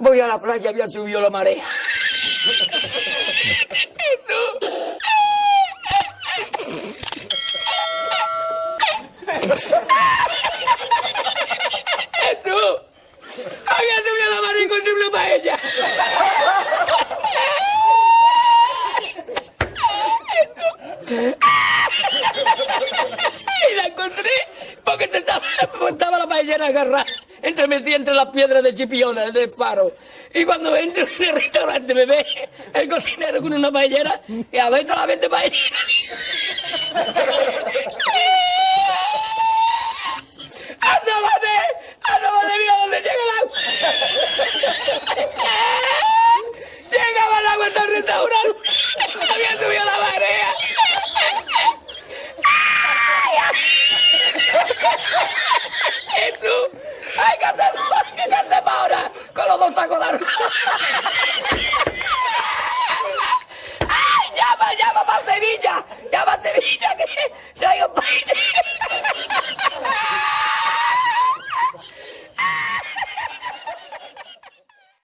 Voy a la playa, había subido la marea. Jesús, había subido la marea y encontré una paella. Y la encontré porque estaba la paellera agarrada metida entre las piedras de Chipiona, del faro. Y cuando entro en el restaurante me ve el cocinero con una paellera y adentro la vende paellera. ¡Asómate! ¡Mira dónde llega el agua! Llegaba el agua hasta el restaurante. Había subido la marea. Jesús, hay que hacer ahora con los dos sacos de arroz.